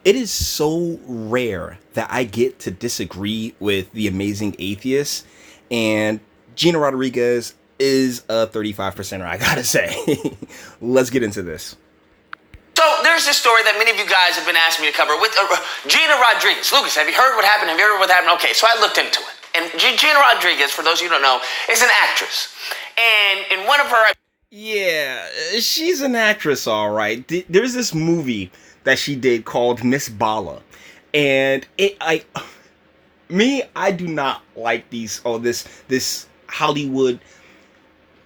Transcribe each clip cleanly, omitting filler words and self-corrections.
It is so rare that I get to disagree with the amazing atheist, and Gina Rodriguez is a 35 percenter, I gotta say. Let's get into this. So there's this story that many of you guys have been asking me to cover with Gina Rodriguez. Lucas, have you heard what happened? Have you heard what happened? Okay, so I looked into it. And Gina Rodriguez, for those of you who don't know, is an actress. And in one of her... Yeah, she's an actress, all right. There's this movie that she did called Miss Bala, and I do not like this Hollywood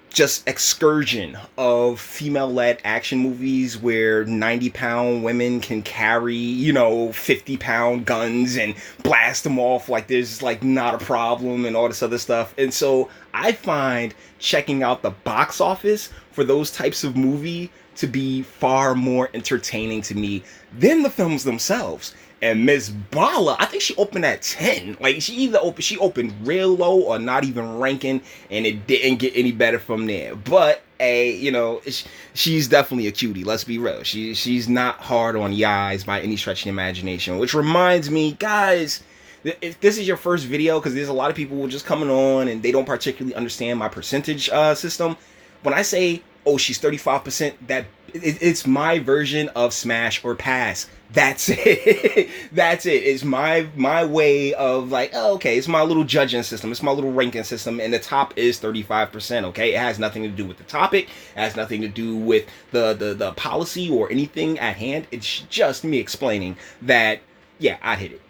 just excursion of female-led action movies where 90-pound women can carry, 50-pound guns and blast them off like there's like not a problem and all this other stuff. And so I find checking out the box office for those types of movie to be far more entertaining to me than the films themselves. And Miss Bala, I think she opened at 10. Like, she opened real low or not even ranking, and it didn't get any better from there. But, she's definitely a cutie, let's be real. She's not hard on eyes by any stretch of the imagination. Which reminds me, guys, if this is your first video, because there's a lot of people who are just coming on and they don't particularly understand my percentage system. When I say, oh, she's 35%, it's my version of smash or pass. That's it. That's it. It's my way of like, oh, okay, it's my little judging system. It's my little ranking system, and the top is 35%, okay? It has nothing to do with the topic. It has nothing to do with the policy or anything at hand. It's just me explaining that, yeah, I hit it.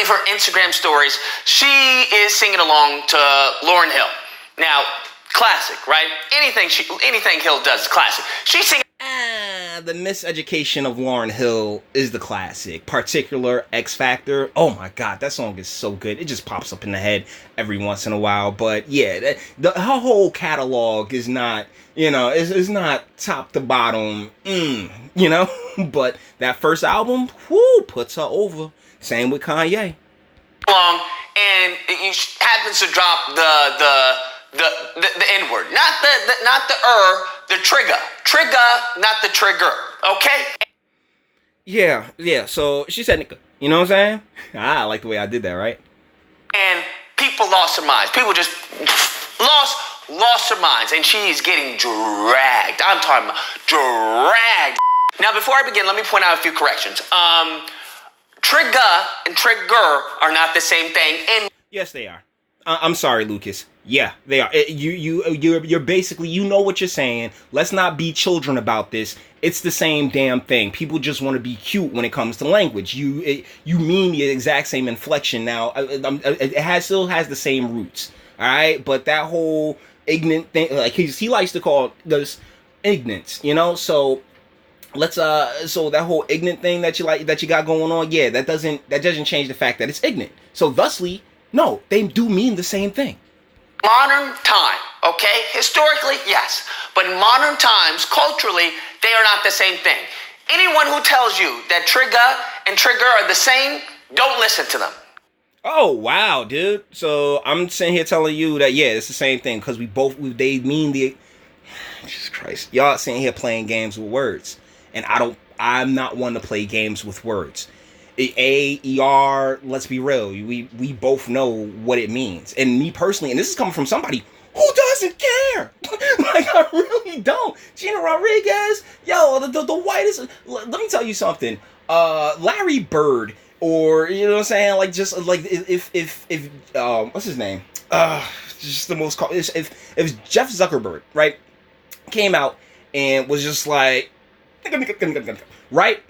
For Instagram stories, she is singing along to Lauryn Hill. Now, classic, right? Anything Hill does is classic. She's singing. The miseducation of Lauryn Hill is the classic. Particular X Factor. Oh my god, that song is so good. It just pops up in the head every once in a while. But yeah, her whole catalog is not, it's not top to bottom, But that first album, puts her over. Same with Kanye. And it happens to drop the Nword, not the trigger, not the trigger, okay? Yeah, so she said nigga, you know what I'm saying? I like the way I did that, right? And people lost their minds. People just lost their minds, and she's getting dragged. I'm talking about dragged. Now, before I begin, let me point out a few corrections. Trigger and trigger are not the same thing. And yes, they are. I'm sorry, Lucas. Yeah, they are. You're basically, you know what you're saying. Let's not be children about this. It's the same damn thing. People just want to be cute when it comes to language. You mean the exact same inflection. Now, it still has the same roots. All right, but that whole ignorant thing, like he likes to call this ignorance. So. So that whole ignorant thing that you got going on, yeah, that doesn't change the fact that it's ignorant. So thusly, no, they do mean the same thing. Modern time, okay? Historically, yes. But in modern times, culturally, they are not the same thing. Anyone who tells you that trigger and trigger are the same, don't listen to them. Oh, wow, dude. So I'm sitting here telling you that, yeah, it's the same thing, because they mean the... Jesus Christ. Y'all sitting here playing games with words. And I'm not one to play games with words. A-E-R, let's be real. We both know what it means. And me personally, and this is coming from somebody who doesn't care. Like, I really don't. Gina Rodriguez, yo, the whitest. Let me tell you something. Larry Bird, or, you know what I'm saying? Like, just like, if what's his name? Just the most, if Jeff Zuckerberg, right, came out and was just like, right?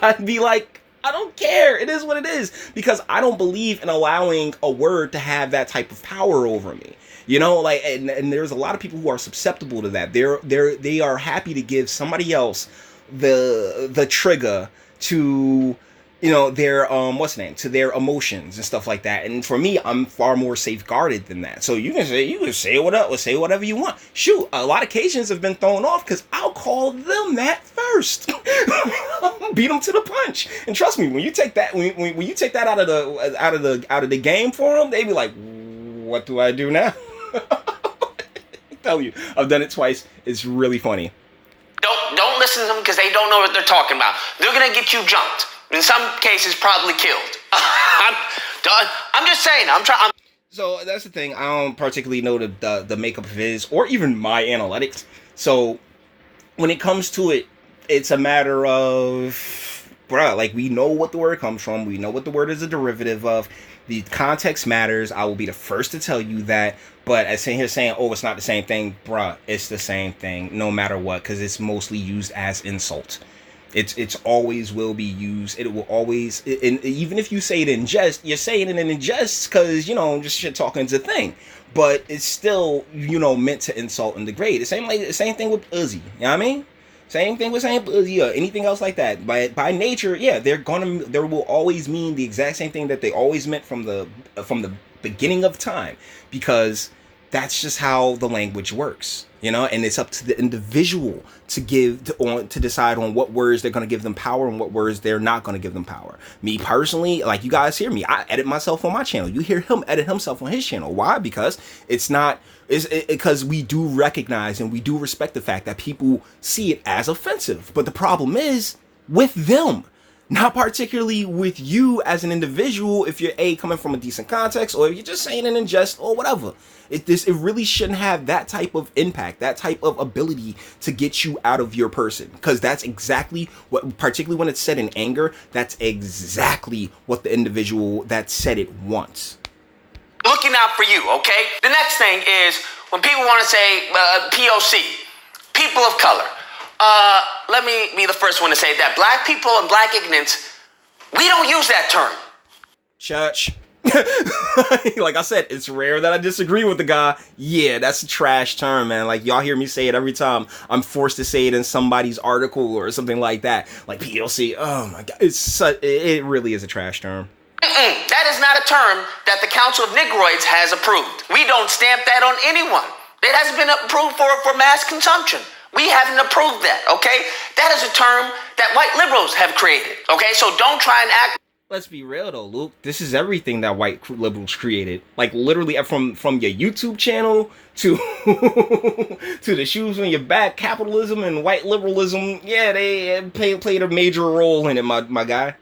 I'd be like, I don't care. It is what it is, because I don't believe in allowing a word to have that type of power over me. And there's a lot of people who are susceptible to that. They are happy to give somebody else the trigger to, their to their emotions and stuff like that. And for me, I'm far more safeguarded than that. So you can say whatever you want. Shoot, a lot of Cajuns have been thrown off because I'll call them that first. Beat them to the punch. And trust me, when you take that when you take that out of the game for them, they be like, what do I do now? I tell you, I've done it twice. It's really funny. Don't listen to them because they don't know what they're talking about. They're going to get you jumped. In some cases, probably killed. I'm just saying. So that's the thing. I don't particularly know the makeup of his or even my analytics. So when it comes to it, it's a matter of, bruh, like, we know what the word comes from. We know what the word is a derivative of. The context matters. I will be the first to tell you that. But as sitting here saying, oh, it's not the same thing, bruh, it's the same thing no matter what, because it's mostly used as insult. It's always will be used. It will always, and even if you say it in jest, you're saying it in jest because, you know, just shit talking is a thing. But it's still, you know, meant to insult and degrade. The same thing with Uzi. You know what I mean? Same thing with saying Uzi or anything else like that. By nature, yeah, there will always mean the exact same thing that they always meant from the beginning of time, because that's just how the language works, you know. And it's up to the individual to decide on what words they're going to give them power and what words they're not going to give them power. Me personally, like, you guys hear me, I edit myself on my channel. You hear him edit himself on his channel. Why? Because because we do recognize and we do respect the fact that people see it as offensive. But the problem is with them, not particularly with you as an individual, if you're coming from a decent context, or if you're just saying it in jest or whatever. It really shouldn't have that type of impact, that type of ability to get you out of your person. Because that's exactly what, particularly when it's said in anger, that's exactly what the individual that said it wants. Looking out for you, okay? The next thing is when people want to say POC, people of color. Let me be the first one to say that black people and black ignorance, we don't use that term. Church. Like I said, it's rare that I disagree with the guy. Yeah, that's a trash term, man. Like, y'all hear me say it every time I'm forced to say it in somebody's article or something like that. Like POC, oh my God, it really is a trash term. That is not a term that the Council of Negroids has approved. We don't stamp that on anyone. It hasn't been approved for mass consumption. We haven't approved that, okay? That is a term that white liberals have created, okay? So don't try and act. Let's be real though, Luke. This is everything that white liberals created. Like, literally from your YouTube channel to to the shoes on your back. Capitalism and white liberalism, yeah, they played a major role in it, my guy.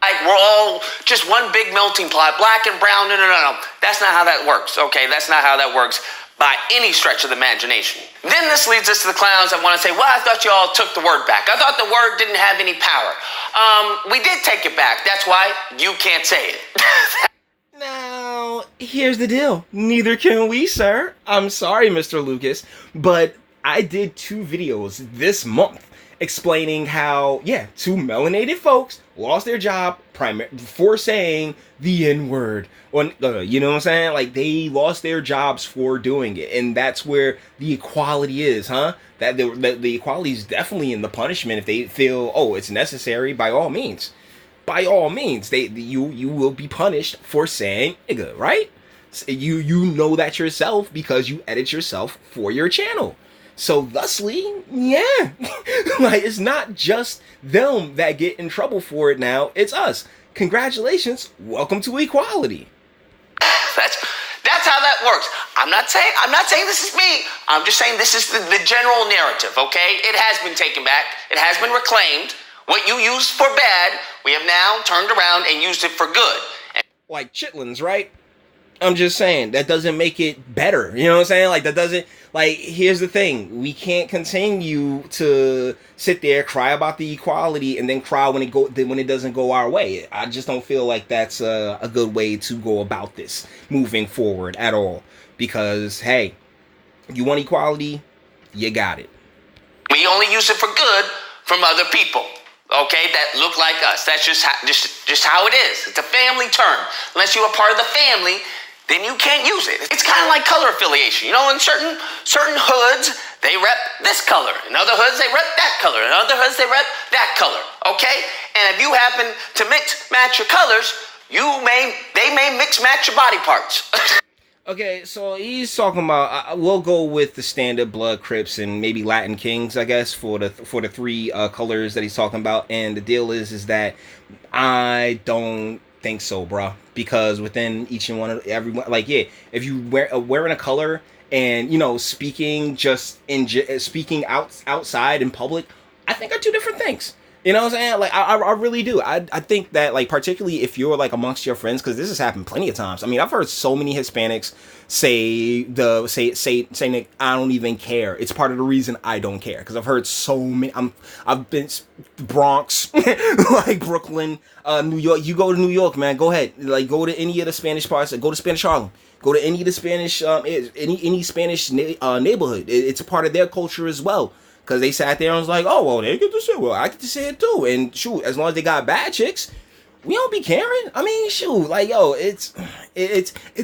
Like, we're all just one big melting pot, black and brown. No. That's not how that works, okay? That's not how that works by any stretch of the imagination. Then this leads us to the clowns that want to say, well, I thought you all took the word back. I thought the word didn't have any power. We did take it back. That's why you can't say it. Now, here's the deal. Neither can we, sir. I'm sorry, Mr. Lucas, but I did 2 videos this month explaining how, yeah, 2 melanated folks lost their job for saying the N-word. You know what I'm saying? Like, they lost their jobs for doing it. And that's where the equality is, huh? That the equality is definitely in the punishment. If they feel, oh, it's necessary, by all means. By all means, you will be punished for saying nigga, right? You know that yourself because you edit yourself for your channel. So thusly, yeah, like, it's not just them that get in trouble for it now, it's us. Congratulations, welcome to equality. That's how that works. I'm not saying this is me. I'm just saying this is the general narrative, okay? It has been taken back. It has been reclaimed. What you used for bad, we have now turned around and used it for good. Like chitlins, right? I'm just saying, that doesn't make it better. You know what I'm saying? Like, that doesn't, like, here's the thing. We can't continue to sit there, cry about the equality, and then cry when it doesn't go our way. I just don't feel like that's a good way to go about this moving forward at all. Because, hey, you want equality, you got it. We only use it for good from other people, okay, that look like us. That's just how it is. It's a family term. Unless you're a part of the family, then you can't use it. It's kind of like color affiliation. You know, in certain hoods, they rep this color. In other hoods, they rep that color. In other hoods, they rep that color, okay? And if you happen to mix match your colors, they may mix match your body parts. Okay, so he's talking about, we'll go with the standard Blood, Crips, and maybe Latin Kings, I guess, for the 3 colors that he's talking about. And the deal is that I don't think so, bro. Because within each and one of everyone, like, yeah, if you wearing a color and, you know, speaking outside in public, I think are two different things. You know what I'm saying? Like, I really do. I think that, like, particularly if you're, like, amongst your friends, because this has happened plenty of times. I mean, I've heard so many Hispanics say, Nick, I don't even care. It's part of the reason I don't care. Because I've heard so many, I've been Bronx, like Brooklyn, New York. You go to New York, man, go ahead. Like, go to any of the Spanish parts, go to Spanish Harlem. Go to any of the Spanish, any Spanish neighborhood. It's a part of their culture as well. Because they sat there and was like, oh, well, they get to say it. Well, I get to say it too. And shoot, as long as they got bad chicks, we don't be caring. I mean, shoot, like, yo, it's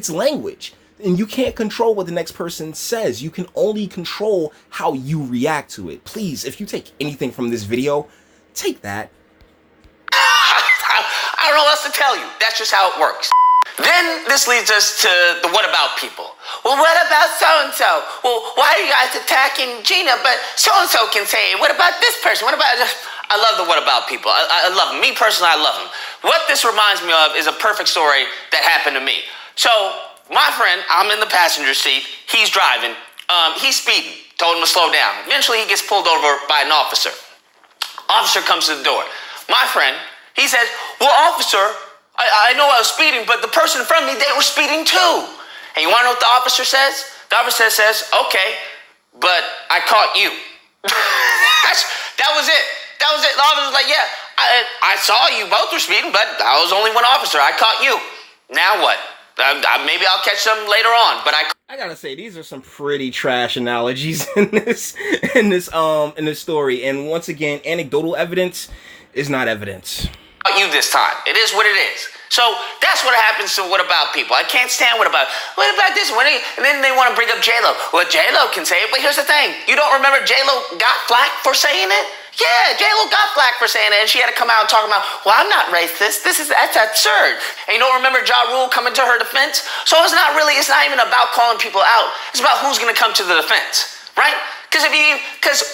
language. And you can't control what the next person says. You can only control how you react to it. Please, if you take anything from this video, take that. I don't know what else to tell you. That's just how it works. Then this leads us to the what about people. Well, what about so-and-so? Well, why are you guys attacking Gina? But so-and-so can say it. What about this person? What about... I love the what about people. I love them. Me personally, I love them. What this reminds me of is a perfect story that happened to me. So, my friend, I'm in the passenger seat. He's driving. He's speeding. Told him to slow down. Eventually, he gets pulled over by an officer. Officer comes to the door. My friend, he says, well, officer... I know I was speeding, but the person in front of me, they were speeding too. And you want to know what the officer says? The officer says, okay, but I caught you. That was it. That was it. The officer was like, yeah, I saw you both were speeding, but I was only one officer. I caught you. Now what? Maybe I'll catch them later on, but I gotta say, these are some pretty trash analogies in this story. And once again, anecdotal evidence is not evidence. You this time. It is what it is. So that's what happens to what about people. I can't stand what about this? And then they want to bring up J-Lo. Well, J-Lo can say it, but here's the thing. You don't remember J-Lo got flack for saying it? Yeah, J-Lo got flack for saying it, and she had to come out and talk about, well, I'm not racist. That's absurd. And you don't remember Ja Rule coming to her defense? So it's not even about calling people out. It's about who's going to come to the defense, right? Because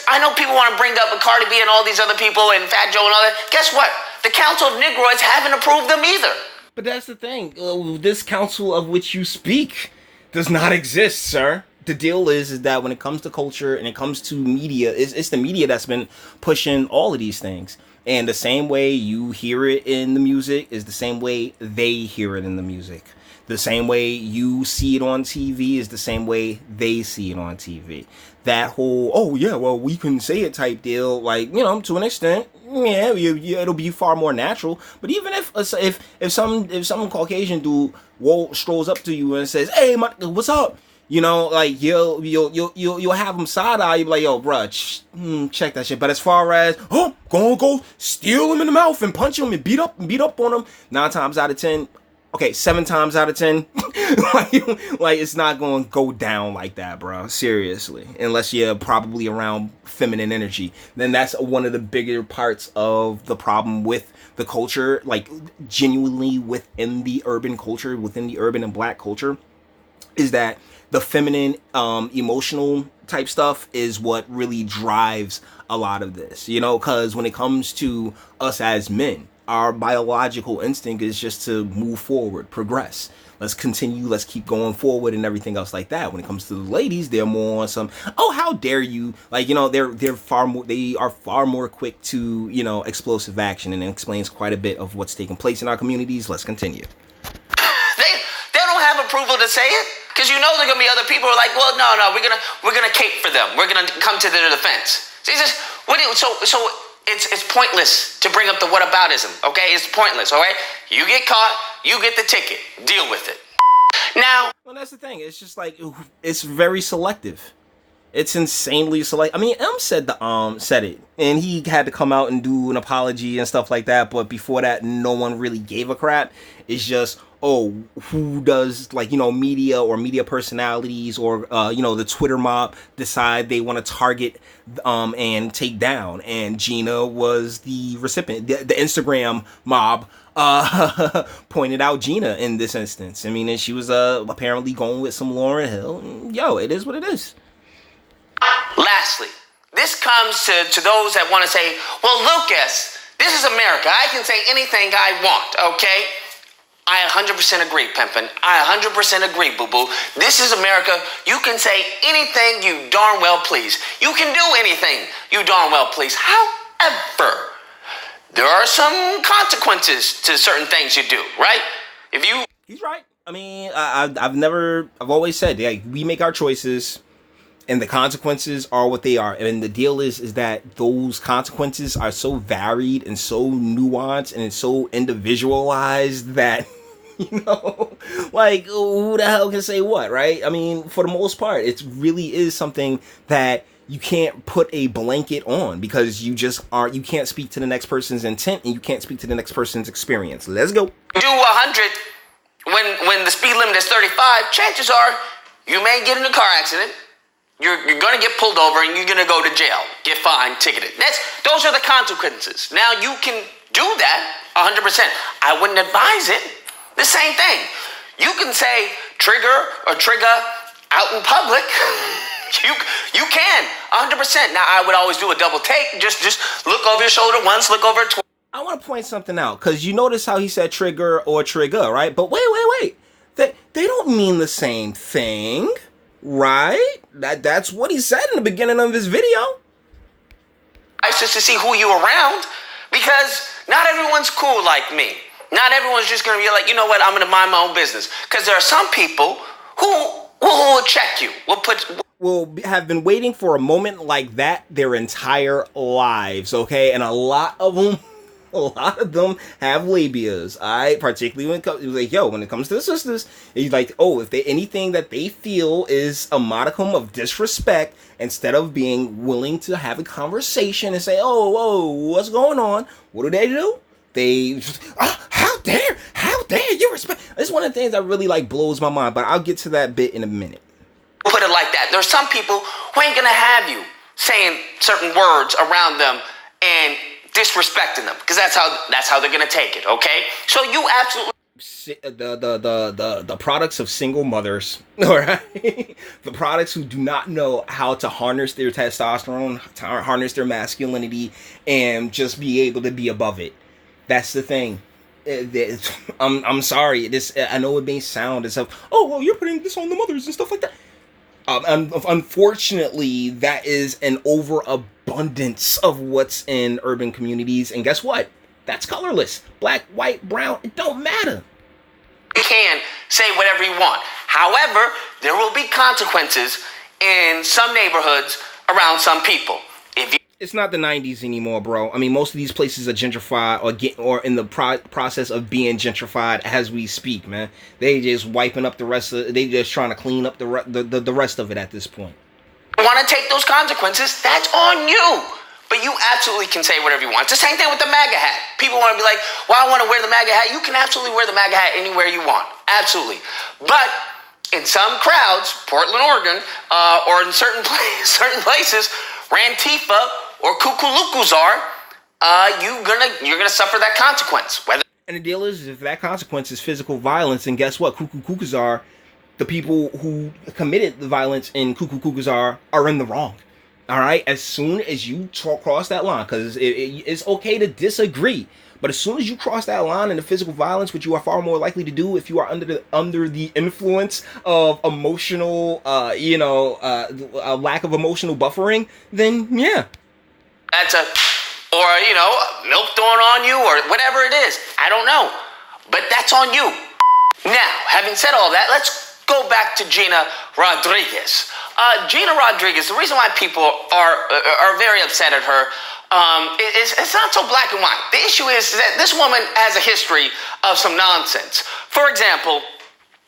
I know people want to bring up Cardi B and all these other people and Fat Joe and all that. Guess what? The Council of Negroids haven't approved them either. But that's the thing. This council of which you speak does not exist, sir. The deal is that when it comes to culture and it comes to media, it's the media that's been pushing all of these things. And the same way you hear it in the music is the same way they hear it in the music. The same way you see it on TV is the same way they see it on TV. That whole, oh yeah, well, we can say it type deal, like, you know, to an extent, yeah, it'll be far more natural. But even if some Caucasian dude strolls up to you and says, hey, what's up? You know, like you'll have him side eye. You'll be like, yo, bruh, check that shit. But as far as go steal him in the mouth and punch him and beat up on him, 9 times out of 10. Okay, 7 times out of 10, like it's not going to go down like that, bro. Seriously, unless you're probably around feminine energy, then that's one of the bigger parts of the problem with the culture, like genuinely within the urban culture, within the urban and black culture, is that the feminine, emotional type stuff is what really drives a lot of this, you know, because when it comes to us as men, our biological instinct is just to move forward, progress. Let's continue. Let's keep going forward and everything else like that. When it comes to the ladies, they're more on some, oh, how dare you? Like, you know, they are far more quick to, you know, explosive action, and it explains quite a bit of what's taking place in our communities. Let's continue. They don't have approval to say it, because you know there are gonna be other people who are like, well, no, we're gonna cape for them. We're gonna come to their defense. So it's pointless to bring up the whataboutism, okay? It's pointless, all right? You get caught, you get the ticket. Deal with it. Now... Well, that's the thing. It's just like, it's very selective. It's insanely selective. I mean, said it, and he had to come out and do an apology and stuff like that, but before that, no one really gave a crap. It's just, oh, who does, like, you know, media or media personalities or, you know, the Twitter mob decide they want to target and take down. And Gina was the recipient. The Instagram mob pointed out Gina in this instance. I mean, and she was apparently going with some Lauryn Hill. Yo, it is what it is. Lastly, this comes to those that want to say, well, Lucas, this is America. I can say anything I want, okay? I 100% agree, Pimpin'. I 100% agree, boo-boo. This is America. You can say anything you darn well please. You can do anything you darn well please. How? However, there are some consequences to certain things you do, right? If you... He's right. I mean, I've always said, yeah, we make our choices, and the consequences are what they are. And the deal is that those consequences are so varied and so nuanced and so individualized that, you know, like, who the hell can say what, right? I mean, for the most part, it really is something that you can't put a blanket on, because you can't speak to the next person's intent, and you can't speak to the next person's experience. Let's go. Do 100 when the speed limit is 35, chances are you may get in a car accident. You're going to get pulled over and you're going to go to jail, get fined, ticketed. Those are the consequences. Now, you can do that 100%. I wouldn't advise it. The same thing. You can say trigger or trigger out in public. You can 100%. Now, I would always do a double take. Just look over your shoulder once, look over twice. I want to point something out, because you notice how he said trigger or trigger, right? But wait. They don't mean the same thing, right? That's what he said in the beginning of his video. It's just to see who you're around, because not everyone's cool like me. Not everyone's just going to be like, you know what, I'm going to mind my own business. Because there are some people who will check you, will have been waiting for a moment like that their entire lives, okay? And a lot of them have labias, alright? Particularly when it comes, like, when it comes to the sisters, he's like, if they anything that they feel is a modicum of disrespect, instead of being willing to have a conversation and say, what's going on? What do? They just, how dare you respect? It's one of the things that really blows my mind, but I'll get to that bit in a minute. Put it like that. There's some people who ain't gonna have you saying certain words around them and disrespecting them, because that's how they're gonna take it. Okay, so you absolutely the products of single mothers, all right? The products who do not know how to harness their testosterone, to harness their masculinity, and just be able to be above it. That's the thing. I'm sorry. I know it may sound as if, you're putting this on the mothers and stuff like that. Unfortunately, that is an overabundance of what's in urban communities, and guess what? That's colorless. Black, white, brown, it don't matter. You can say whatever you want. However, there will be consequences in some neighborhoods around some people. It's not the 90s anymore, bro. I mean, most of these places are gentrified or in the process of being gentrified as we speak, man. They just wiping up the rest of. They just trying to clean up the rest of it at this point. You want to take those consequences? That's on you. But you absolutely can say whatever you want. It's the same thing with the MAGA hat. People want to be like, well, I want to wear the MAGA hat. You can absolutely wear the MAGA hat anywhere you want. Absolutely. But in some crowds, Portland, Oregon, or in certain places, Rantifa or Kukulukuz you're gonna suffer that consequence. And the deal is, if that consequence is physical violence, and guess what? Kukulukuz the people who committed the violence in Kukulukuz are in the wrong. All right, as soon as you cross that line, because it's okay to disagree, but as soon as you cross that line into physical violence, which you are far more likely to do if you are under the influence of emotional, a lack of emotional buffering, then yeah. That's milk thrown on you or whatever it is. I don't know, but that's on you. Now, having said all that, let's go back to Gina Rodriguez. Gina Rodriguez, the reason why people are very upset at her it's not so black and white. The issue is that this woman has a history of some nonsense. For example,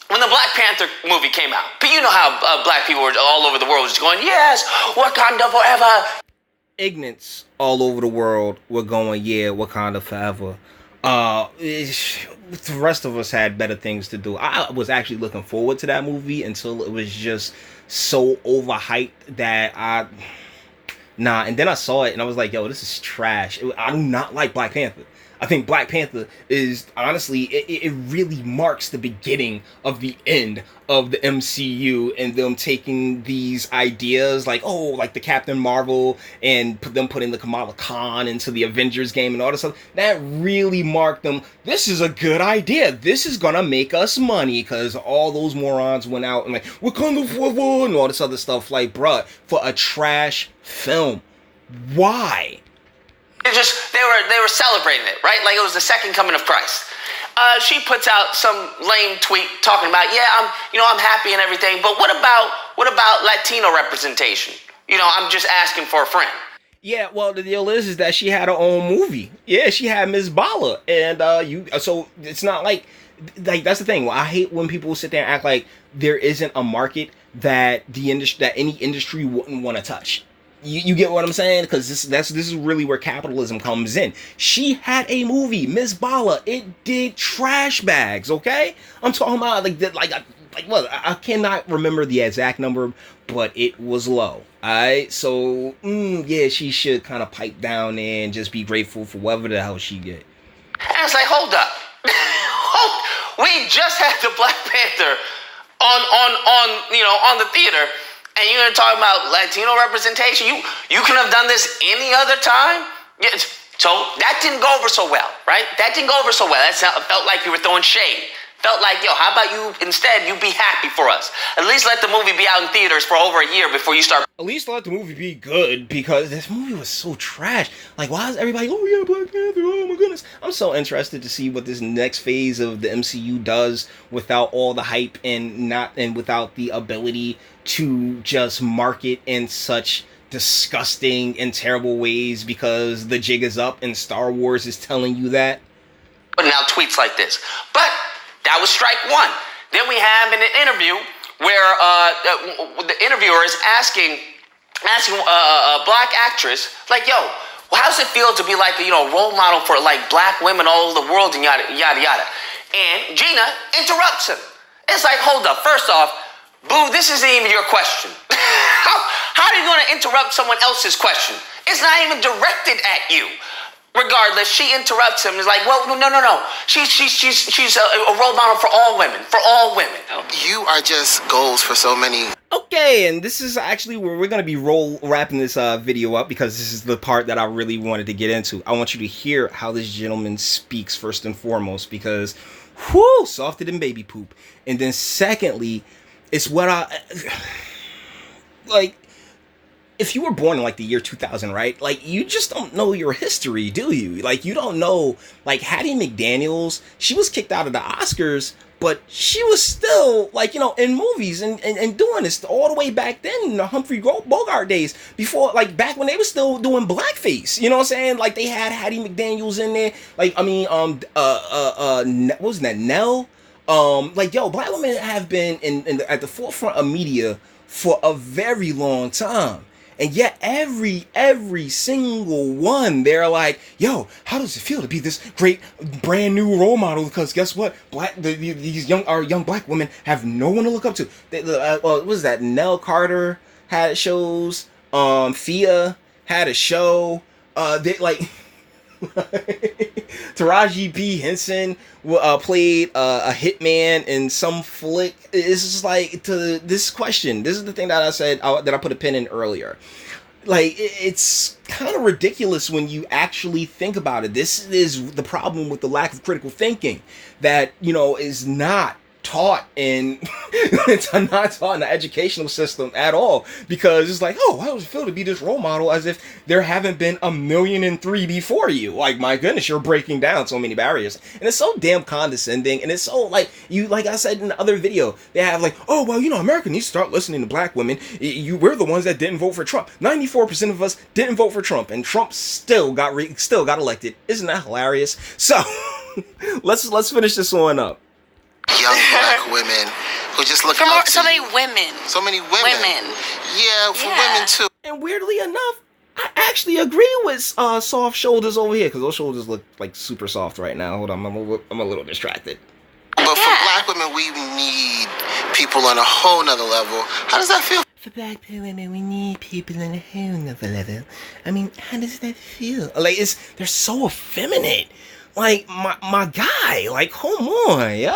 when the Black Panther movie came out, but you know how black people were all over the world just going, yes, Wakanda forever. Ignorance all over the world were going, yeah, Wakanda forever. The rest of us had better things to do. I was actually looking forward to that movie until it was just so overhyped that and then I saw it and I was like, yo, this is trash. I do not like Black Panther. I think Black Panther is, honestly, it really marks the beginning of the end of the MCU, and them taking these ideas like the Captain Marvel and them putting the Kamala Khan into the Avengers game and all this stuff. That really marked them. This is a good idea. This is gonna make us money, because all those morons went out and Wakanda forever and all this other stuff. Bruh, for a trash film. Why? They were celebrating it, right? Like it was the second coming of Christ. She puts out some lame tweet talking about, I'm happy and everything, but what about Latino representation? I'm just asking for a friend. Yeah, well, the deal is that she had her own movie. Yeah, she had Miss Bala, and so it's not like that's the thing. I hate when people sit there and act like there isn't a market that any industry wouldn't want to touch. You get what I'm saying? Because this is really where capitalism comes in. She had a movie, Miss Bala. It did trash bags. Okay, I'm talking about I cannot remember the exact number, but it was low. Alright, so yeah, she should kind of pipe down and just be grateful for whatever the hell she get. And it's like, hold up, we just had the Black Panther on the theater. And you're gonna talk about Latino representation? You could have done this any other time. Yeah, so that didn't go over so well, right? That didn't go over so well. Felt like you were throwing shade. Felt like, how about you instead? You be happy for us. At least let the movie be out in theaters for over a year before you start. At least let the movie be good, because this movie was so trash. Like, why is everybody? Oh yeah, Black Panther. Oh my goodness. I'm so interested to see what this next phase of the MCU does without all the hype and without the ability to just market in such disgusting and terrible ways, because the jig is up and Star Wars is telling you that. But now tweets like this. But that was strike one. Then we have an interview where the interviewer is asking a black actress, like, well, how does it feel to be like a role model for like black women all over the world and yada yada yada? And Gina interrupts him. It's like, hold up. First off, boo, this isn't even your question. How are you going to interrupt someone else's question? It's not even directed at you. Regardless, she interrupts him. Is like, well, no. She's a role model for all women. For all women. You are just goals for so many. Okay, and this is actually where we're gonna be wrapping this video up, because this is the part that I really wanted to get into. I want you to hear how this gentleman speaks first and foremost, because, whoo, softer than baby poop. And then secondly, it's what like. If you were born in like the year 2000, right? Like, you just don't know your history, do you? Like, you don't know, like, Hattie McDaniels, she was kicked out of the Oscars, but she was still, like, in movies and doing this all the way back then in the Humphrey Bogart days, before, like, back when they were still doing blackface. You know what I'm saying? Like, they had Hattie McDaniels in there. Like, I mean, what was that, Nell? Black women have been at the forefront of media for a very long time. And yet every single one, they're like, yo, how does it feel to be this great brand new role model? Because guess what? These young black women have no one to look up to. What was that? Nell Carter had shows. Thea had a show. Taraji P. Henson played a hitman in some flick. It's just like, to this question. This is the thing that I said that I put a pin in earlier. Like, it's kind of ridiculous when you actually think about it. This is the problem with the lack of critical thinking that is not taught in it's not taught in the educational system at all, because it's like, oh, how does it feel to be this role model, as if there haven't been 1,000,003 before you? Like, my goodness, you're breaking down so many barriers, and it's so damn condescending, and it's so like I said in the other video, they have like, oh, well, America needs to start listening to black women. We're the ones that didn't vote for Trump. 94% of us didn't vote for Trump, and Trump still got elected. Isn't that hilarious? So let's finish this one up. Young black women who just look up to so many women. So many women. Yeah, for women too. And weirdly enough, I actually agree with soft shoulders over here, because those shoulders look like super soft right now. Hold on, I'm a little distracted. But for black women, we need people on a whole nother level. How does that feel? For black women, we need people on a whole nother level. I mean, how does that feel? Like, they're so effeminate. Like, my guy, like, come on, yo.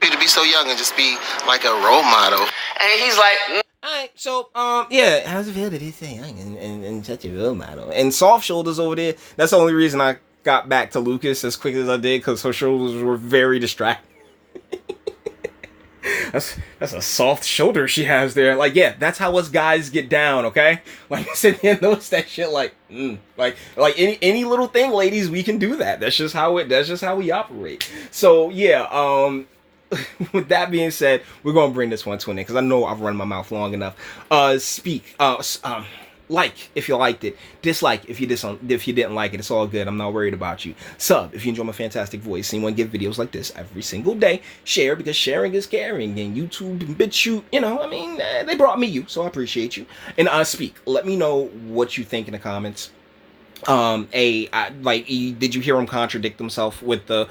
To be so young and just be like a role model. And he's like, alright, so, yeah, how's it feel to be so young and such a role model? And soft shoulders over there, that's the only reason I got back to Lucas as quick as I did, because her shoulders were very distracting. that's a soft shoulder she has there. Like, yeah, that's how us guys get down, okay? Like, sit there and notice that shit, like, like any little thing, ladies, we can do that. That's just how we operate. So yeah, with that being said, we're gonna bring this one to an end because I know I've run my mouth long enough. Like if you liked it, dislike if you didn't like it. It's all good. I'm not worried about you. Sub if you enjoy my fantastic voice and you want to get videos like this every single day. Share because sharing is caring. And YouTube and BitChute, I mean, they brought me you, so I appreciate you. And speak. Let me know what you think in the comments. Did you hear him contradict himself with the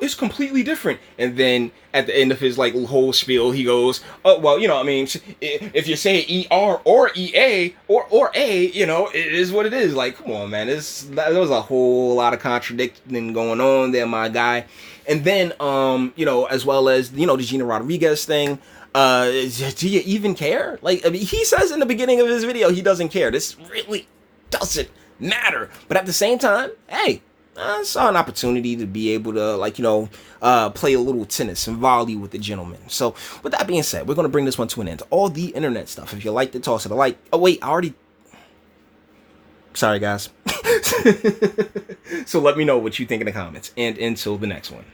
it's completely different, and then at the end of his whole spiel he goes, oh well, I mean, if you say ER or EA or A, it is what it is. Like, come on, man, there was a whole lot of contradicting going on there, my guy. And then as well as the Gina Rodriguez thing. Do you even care? Like, I mean, he says in the beginning of his video he doesn't care. This really doesn't matter, but at the same time, hey, I saw an opportunity to be able to play a little tennis and volley with the gentleman. So with that being said, we're gonna bring this one to an end. All the internet stuff, if you like to toss it a like. Oh wait, I already, sorry guys. So let me know what you think in the comments, and until the next one.